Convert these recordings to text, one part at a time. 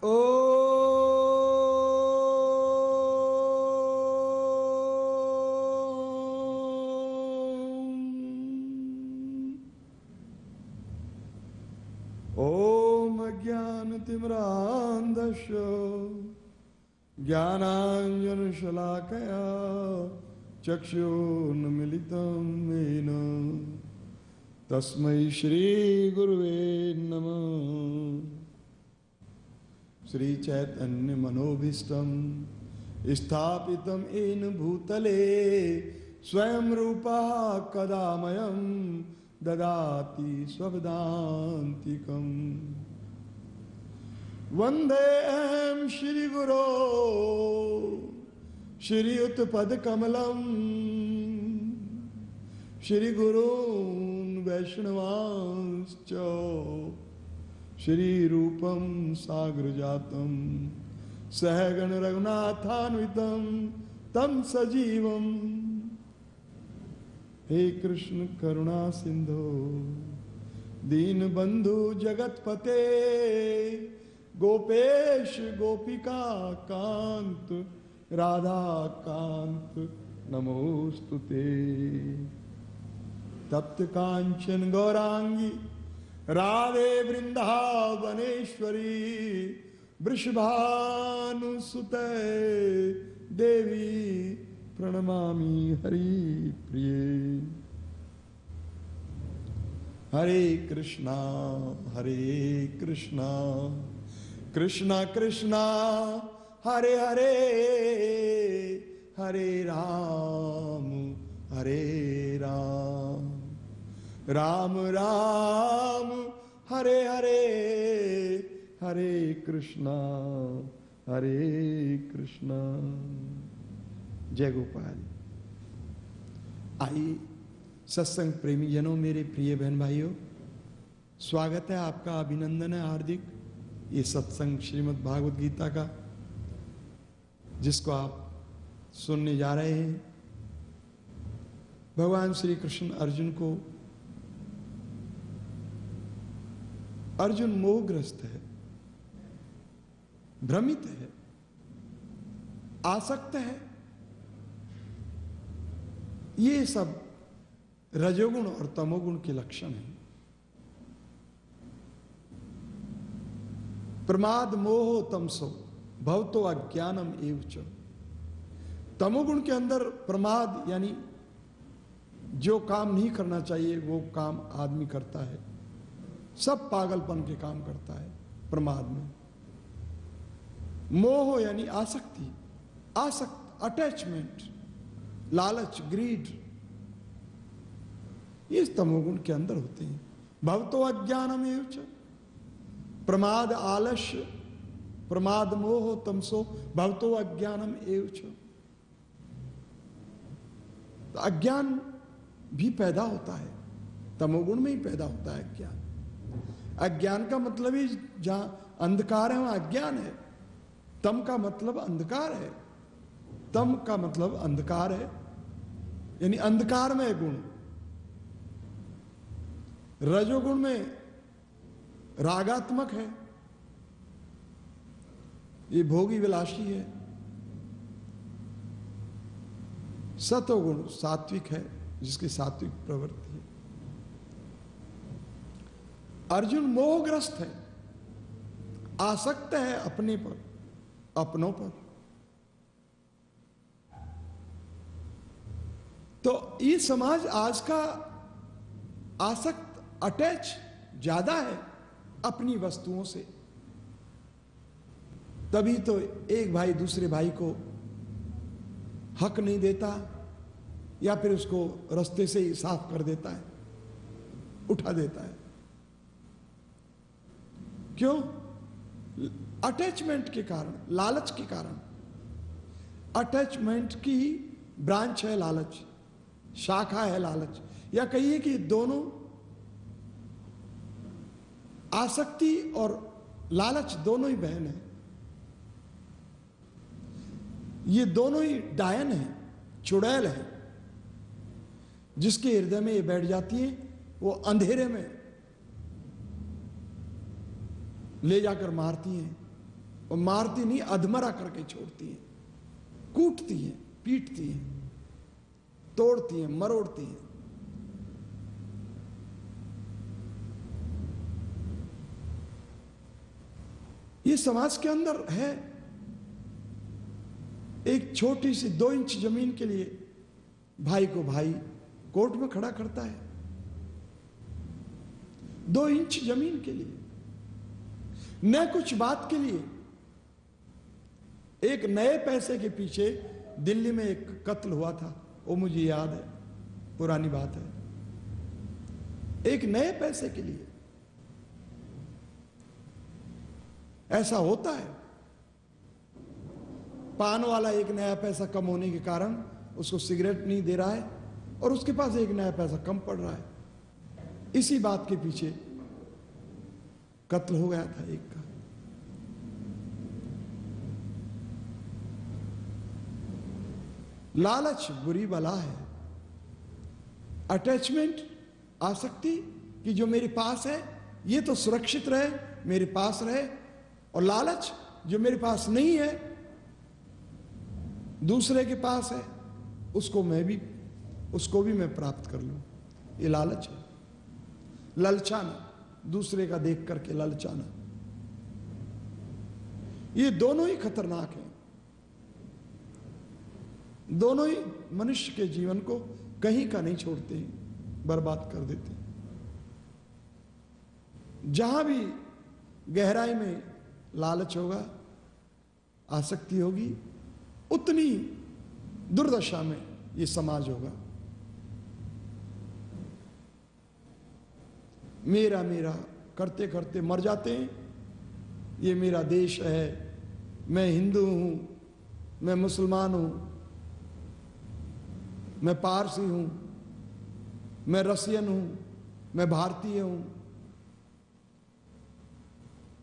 ओ ओम अज्ञानतिमिरान्धस्य ज्ञानाञ्जनशलाकया चक्षुर्मिलितं येन तस्मै श्रीगुरुवे नमः। श्रीचैतन्यमनोभीष्टं स्थापितं येन भूतले स्वयं रूपः कदा मह्यं ददाति स्वपदान्तिकम्। वन्देऽहं श्रीगुरो श्रीयुतपदकमलम् श्रीगुरून् वैष्णवांश्च श्रीरूपं साग्रजातं सहगण रघुनाथान्वितं तं सजीवं। हे कृष्ण करुणा सिंधो दीनबंधु जगतपते गोपेश गोपिका कांत राधा कांत नमोस्तुते। तप्त कांचन गौरांगी राधे वृंदावनेश्वरी वृषभानुसुते देवी प्रणमामि हरि प्रिये। हरे कृष्णा कृष्णा कृष्णा हरे हरे हरे राम राम राम हरे हरे हरे कृष्णा जय गोपाल। आइए सत्संग प्रेमी जनों, मेरे प्रिय बहन भाइयों, स्वागत है आपका, अभिनंदन है हार्दिक। ये सत्संग श्रीमद् भागवत गीता का जिसको आप सुनने जा रहे हैं। भगवान श्री कृष्ण अर्जुन मोहग्रस्त है, भ्रमित है, आसक्त है। ये सब रजोगुण और तमोगुण के लक्षण हैं। प्रमाद मोह तमसो भवतो अज्ञानम एव च। तमोगुण के अंदर प्रमाद यानी जो काम नहीं करना चाहिए वो काम आदमी करता है, सब पागलपन के काम करता है प्रमाद में। मोह यानी आसक्ति, अटैचमेंट, लालच, ग्रीड, ये तमोगुण के अंदर होते हैं। भवतो अज्ञानम एव च। प्रमाद आलस्य, प्रमाद मोह तमसो भवतो अज्ञानम एव च। तो अज्ञान भी पैदा होता है, तमोगुण में ही पैदा होता है अज्ञान। अज्ञान का मतलब ही जहां अंधकार है वहां अज्ञान है। तम का मतलब अंधकार है, तम का मतलब अंधकार है यानी अंधकार में गुण। रजोगुण में रागात्मक है, ये भोगी विलासी है। सतोगुण सात्विक है, जिसकी सात्विक प्रवृत्ति है। अर्जुन मोहग्रस्त है, आसक्त है अपने पर, अपनों पर। तो ये समाज आज का आसक्त, अटैच ज्यादा है अपनी वस्तुओं से। तभी तो एक भाई दूसरे भाई को हक नहीं देता या फिर उसको रास्ते से ही साफ कर देता है, उठा देता है। क्यों? अटैचमेंट के कारण, लालच के कारण। अटैचमेंट की ब्रांच है लालच, शाखा है लालच, या कहिए कि दोनों आसक्ति और लालच दोनों ही बहन है। ये दोनों ही डायन है, चुड़ैल है। जिसके हृदय में ये बैठ जाती है वो अंधेरे में ले जाकर मारती हैं, और मारती नहीं, अधमरा करके छोड़ती हैं, कूटती हैं, पीटती हैं, तोड़ती हैं, मरोड़ती हैं। ये समाज के अंदर है। एक छोटी सी 2 इंच जमीन के लिए भाई को भाई कोर्ट में खड़ा करता है, 2 इंच जमीन के लिए, न कुछ बात के लिए। एक नए पैसे के पीछे दिल्ली में एक कत्ल हुआ था, वो मुझे याद है, पुरानी बात है। एक नए पैसे के लिए ऐसा होता है। पान वाला एक नया पैसा कम होने के कारण उसको सिगरेट नहीं दे रहा है और उसके पास एक नया पैसा कम पड़ रहा है। इसी बात के पीछे कत्ल हो गया था एक का। लालच बुरी बला है। अटैचमेंट, आसक्ति कि जो मेरे पास है ये तो सुरक्षित रहे, मेरे पास रहे, और लालच जो मेरे पास नहीं है, दूसरे के पास है, उसको भी मैं प्राप्त कर लूं। ये लालच है। ललचाना, दूसरे का देख करके ललचाना, ये दोनों ही खतरनाक हैं। दोनों ही मनुष्य के जीवन को कहीं का नहीं छोड़ते हैं, बर्बाद कर देते हैं। जहां भी गहराई में लालच होगा, आसक्ति होगी, उतनी दुर्दशा में ये समाज होगा। मेरा मेरा करते करते मर जाते हैं। ये मेरा देश है, मैं हिंदू हूं, मैं मुसलमान हूं, मैं पारसी हूं, मैं रसियन हूं, मैं भारतीय हूं,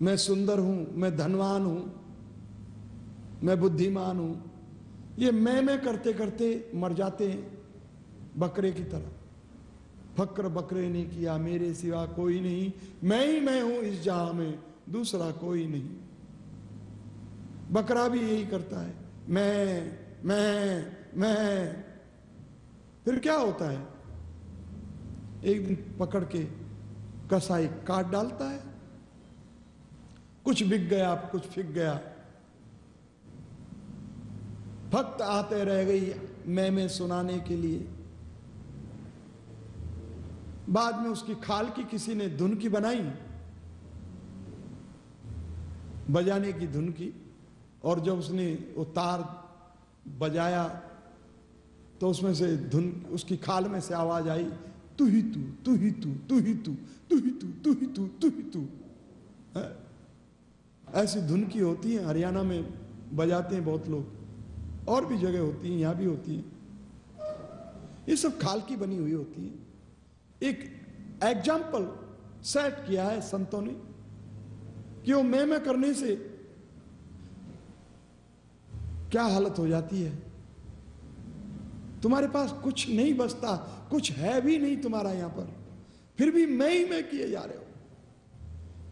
मैं सुंदर हूं, मैं धनवान हूं, मैं बुद्धिमान हूं। ये मैं करते करते मर जाते हैं बकरे की तरह। फक्र बकरे ने किया मेरे सिवा कोई नहीं, मैं ही मैं हूं इस जहां में, दूसरा कोई नहीं। बकरा भी यही करता है, मैं। फिर क्या होता है? एक दिन पकड़ के कसाई काट डालता है। कुछ बिक गया, कुछ फिक गया। भक्त आते रह गई मैं सुनाने के लिए। बाद में उसकी खाल की किसी ने धुन की बनाई, बजाने की धुन की, और जब उसने वो तार बजाया तो उसमें से धुन, उसकी खाल में से आवाज आई, तू ही तू, तू ही तू, तू ही तू, तू ही तू, तू ही तू, तू ही तू। ऐसी धुन की होती है, हरियाणा में बजाते हैं बहुत लोग, और भी जगह होती है, यहां भी होती है। ये सब खाल की बनी हुई होती है। एक एग्जाम्पल सेट किया है संतों ने कि वो मैं करने से क्या हालत हो जाती है। तुम्हारे पास कुछ नहीं बचता, कुछ है भी नहीं तुम्हारा यहां पर, फिर भी मैं ही मैं किए जा रहे हो।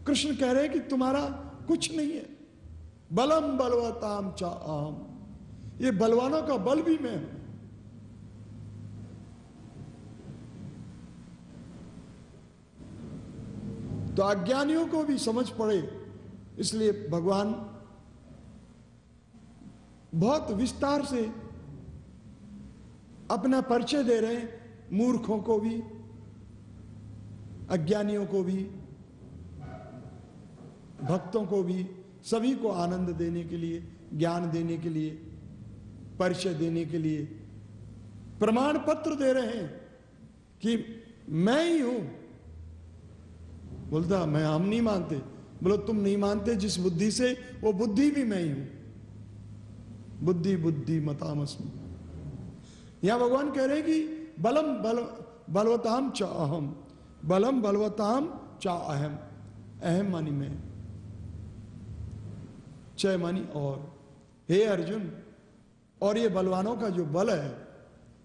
कृष्ण कह रहे हैं कि तुम्हारा कुछ नहीं है। बलम बलवताम चा अहम, ये बलवानों का बल भी मैं हूं। तो अज्ञानियों को भी समझ पड़े, इसलिए भगवान बहुत विस्तार से अपना परिचय दे रहे हैं, मूर्खों को भी, अज्ञानियों को भी, भक्तों को भी, सभी को आनंद देने के लिए, ज्ञान देने के लिए, परिचय देने के लिए प्रमाण पत्र दे रहे हैं कि मैं ही हूं। बोलता मैं, हम नहीं मानते। बोलो तुम नहीं मानते जिस बुद्धि से, वो बुद्धि भी मैं ही हूं। बुद्धि बुद्धि मतामस्मि। यहां भगवान कह रहे हैं कि बलम बलवताम च अहम, बलम बलवताम च अहम। अहम मानी मैं, चय मानी और। हे अर्जुन, और ये बलवानों का जो बल है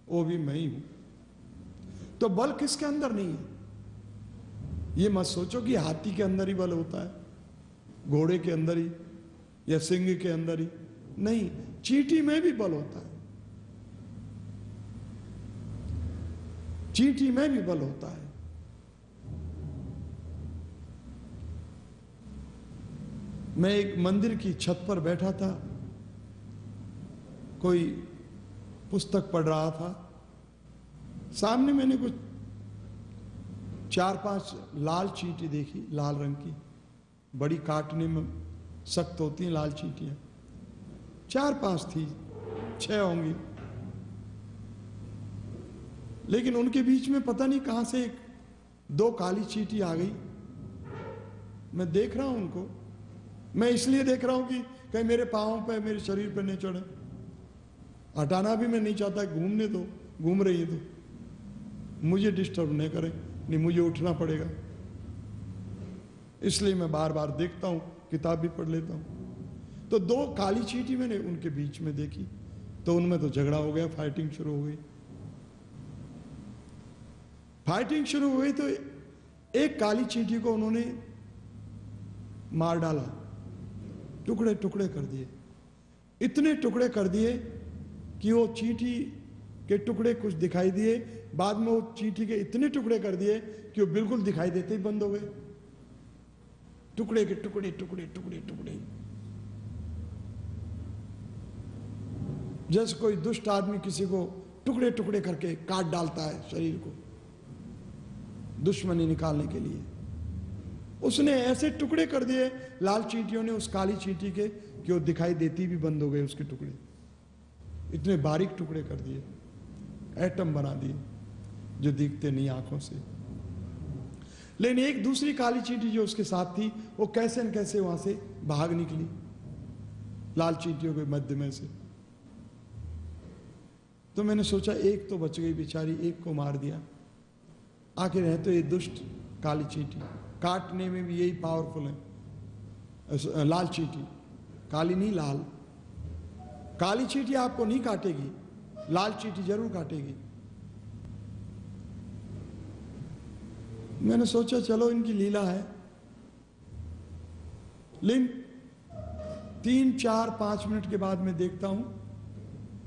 वो भी मैं ही हूं। तो बल किसके अंदर नहीं है? ये मत सोचो कि हाथी के अंदर ही बल होता है, घोड़े के अंदर ही, या सिंह के अंदर ही नहीं, चींटी में भी बल होता है, चींटी में भी बल होता है। मैं एक मंदिर की छत पर बैठा था, कोई पुस्तक पढ़ रहा था, सामने मैंने कुछ 4-5 लाल चींटी देखी, लाल रंग की, बड़ी काटने में सख्त होती हैं लाल चींटियां, 4-5 थी, 6 होंगी, लेकिन उनके बीच में पता नहीं कहां से 2 काली चींटी आ गई। मैं देख रहा हूं उनको, मैं इसलिए देख रहा हूं कि कहीं मेरे पांवों पे, मेरे शरीर पे नहीं चढ़े, हटाना भी मैं नहीं चाहता, घूमने दो, घूम रही है तो मुझे डिस्टर्ब नहीं करें, नहीं मुझे उठना पड़ेगा, इसलिए मैं बार बार देखता हूं, किताब भी पढ़ लेता हूं। तो 2 काली चींटी मैंने उनके बीच में देखी, तो उनमें तो झगड़ा हो गया, फाइटिंग शुरू हो गई। फाइटिंग शुरू हो गई तो एक काली चींटी को उन्होंने मार डाला, टुकड़े टुकड़े कर दिए, इतने टुकड़े कर दिए कि वो चींटी के टुकड़े कुछ दिखाई दिए, बाद में वो चींटी के इतने टुकड़े कर दिए कि वो बिल्कुल दिखाई देते ही बंद हो गए, टुकड़े के टुकड़े टुकड़े टुकड़े टुकड़े। जैसे कोई दुष्ट आदमी किसी को टुकड़े टुकड़े करके काट डालता है शरीर को दुश्मनी निकालने के लिए, उसने ऐसे टुकड़े कर दिए लाल चींटियों ने उस काली चींटी के कि वो दिखाई देती भी बंद हो गए, उसके टुकड़े इतने बारीक टुकड़े कर दिए, एटम बना दिए जो दिखते नहीं आंखों से। लेकिन एक दूसरी काली चींटी जो उसके साथ थी, वो कैसे न कैसे वहां से भाग निकली लाल चींटियों के मध्य में से। तो मैंने सोचा एक तो बच गई बेचारी, एक को मार दिया। आखिर है तो ये दुष्ट काली चींटी, काटने में भी यही पावरफुल है, लाल चींटी, काली नहीं लाल। काली चींटी आपको नहीं काटेगी, लाल चींटी जरूर काटेगी। मैंने सोचा चलो इनकी लीला है, लेकिन 3, 4, 5 मिनट के बाद मैं देखता हूं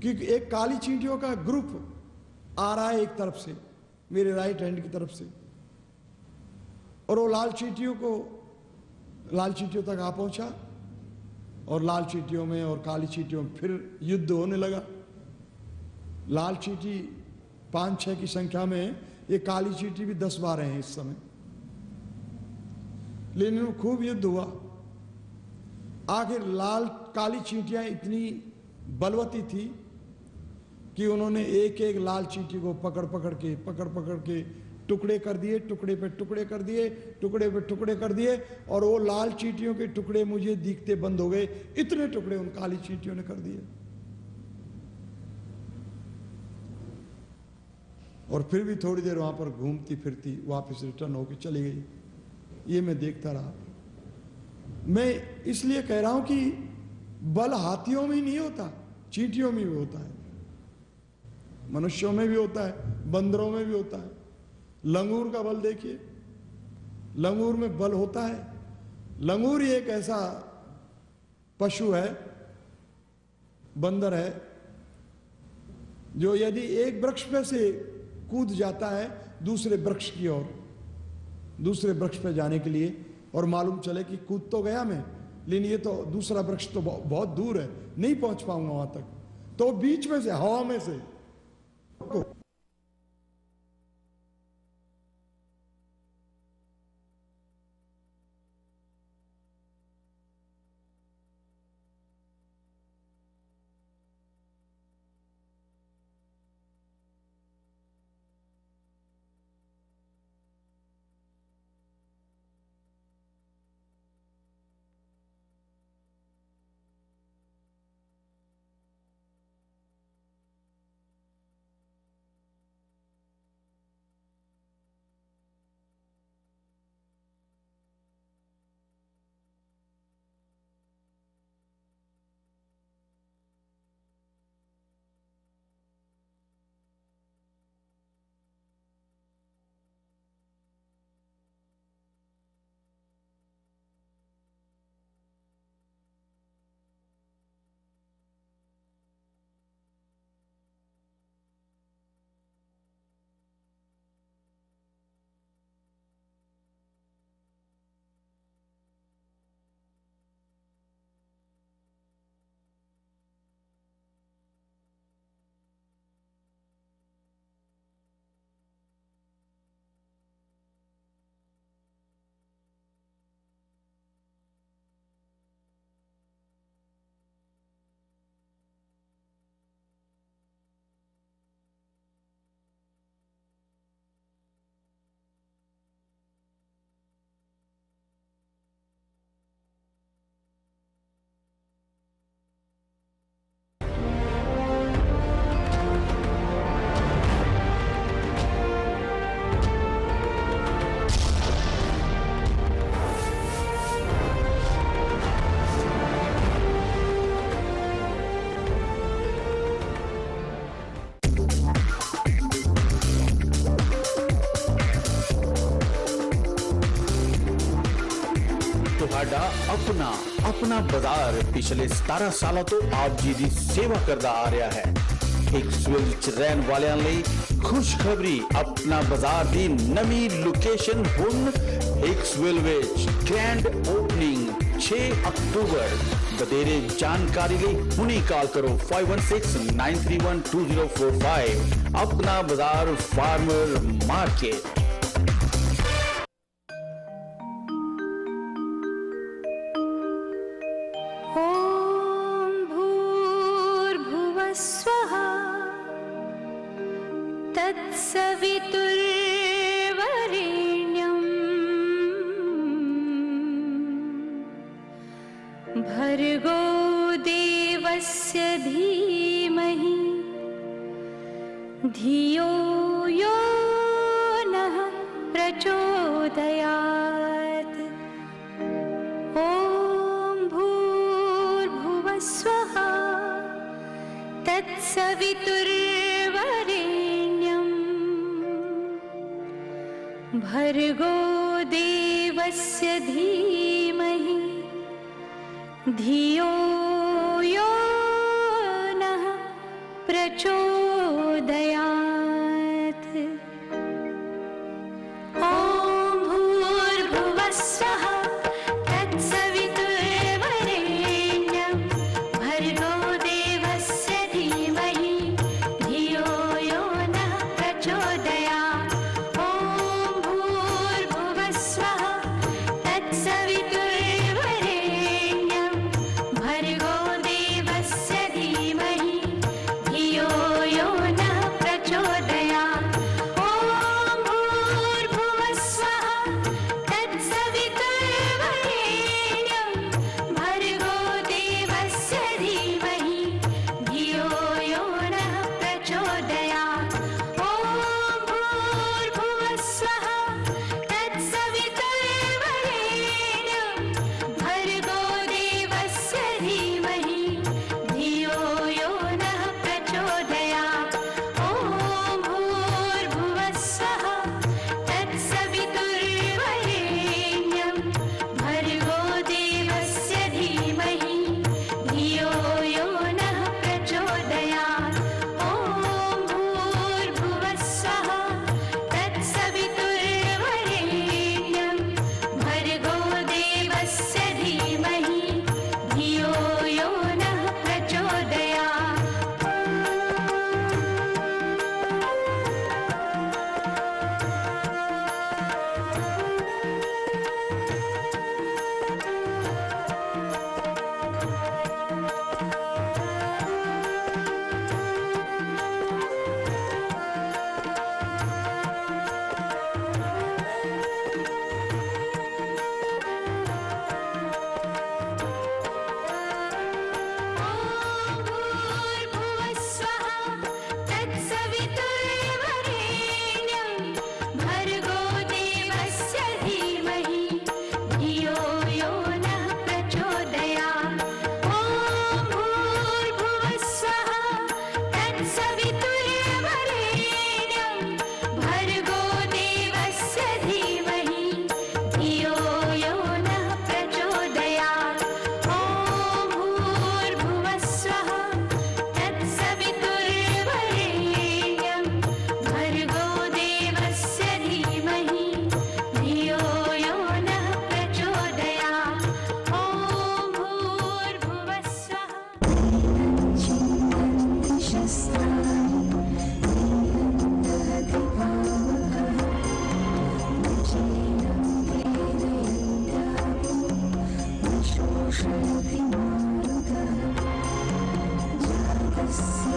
कि एक काली चींटियों का ग्रुप आ रहा है एक तरफ से, मेरे राइट हैंड की तरफ से, और वो लाल चींटियों तक आ पहुंचा, और लाल चींटियों में और काली चींटियों में फिर युद्ध होने लगा। लाल चींटी 5-6 की संख्या में, ये काली चींटी भी 10-12 हैं इस समय, लेकिन इनमें खूब युद्ध हुआ। आखिर काली चींटियां इतनी बलवती थी कि उन्होंने एक एक लाल चींटी को पकड़ पकड़ के टुकड़े कर दिए, टुकड़े पे टुकड़े कर दिए, टुकड़े पे टुकड़े कर दिए, और वो लाल चींटियों के टुकड़े मुझे दिखते बंद हो गए, इतने टुकड़े उन काली चींटियों ने कर दिए। और फिर भी थोड़ी देर वहां पर घूमती फिरती वापस रिटर्न होकर चली गई। ये मैं देखता रहा। मैं इसलिए कह रहा हूं कि बल हाथियों में ही नहीं होता, चींटियों में भी होता है, मनुष्यों में भी होता है, बंदरों में भी होता है। लंगूर का बल देखिए, लंगूर में बल होता है। लंगूर ही एक ऐसा पशु है, बंदर है, जो यदि एक वृक्ष पे से कूद जाता है दूसरे वृक्ष की ओर, दूसरे वृक्ष पे जाने के लिए, और मालूम चले कि कूद तो गया मैं, लेकिन ये तो दूसरा वृक्ष तो बहुत दूर है, नहीं पहुंच पाऊंगा वहां तक, तो बीच में से, हवा में से अपना अपना बाजार पिछले 17 सालों तो आप जी दी सेवा करदा आ रहा है। हिक्सविल च रहन वालियां लई खुशखबरी, अपना बाजार दी नवी लोकेशन हुन हिक्सविल विच ग्रैंड ओपनिंग 6 अक्टूबर। बतेरे जानकारी लिए हुनी कॉल करो 5169312045। अपना बाजार फार्मर मार्केट। ओम भूर्भुवस्वः तत्सवितुर्वरेण्यम् भर्गो देवस्य धीमहि धियो यो नः प्रचोदयात्। ॐ भूर्भुवस्वः तत्सवितुर्वरेण्यम् भर्गो देवस्य धीमहि धियो यो नः प्रचोदयात्। ॐ भूर्भुवस्वः तत्सवितुर्वरेण्यं भर्गो देवस्य धीमहि धियो यो नः प्रचोदयात्। ॐ भूर्भुवस्वः तत्सवितुर्वरेण्यं भर्गो देवस्य धीमहि धियो यो नः प्रचोदयात्। ॐ भूर्भुवस्वः तत्सवितुर्वरेण्यं भर्गो देवस्य धीमहि धियो यो नः प्रचोदयात्। ॐ भूर्भुवस्वः तत्सवितुर्वरेण्यं भर्गो देवस्य धीमहि धियो यो नः प्रचोदयात्। ॐ भूर्भुवस्वः तत्सवितुर्वरेण्यं भर्गो देवस्य धीमहि धियो यो नः प्रचोदयात्। ॐ भूर्भुवस्वः तत्सवितुर्वरेण्यं भर्गो देवस्य धीमहि धियो यो नः प्रचोदयात्। भूर्भुवस्वः तत्सवितुर्वरेण्यं भर्गो देवस्य धीमहि धियो यो नः प्रचोदयात्। ॐ भूर्भुवस्वः तत्सवितुर्वरेण्यं भर्गो देवस्य धीमहि धियो यो नः प्रचोदयात्। ॐ भूर्भुवस्वः तत्सवितुर्वरेण्यं भर्गो देवस्य धीमहि धियो यो नः प्रचोदयात्। ॐ भूर्भुवस्वः शोषयति मारुतः जातस्य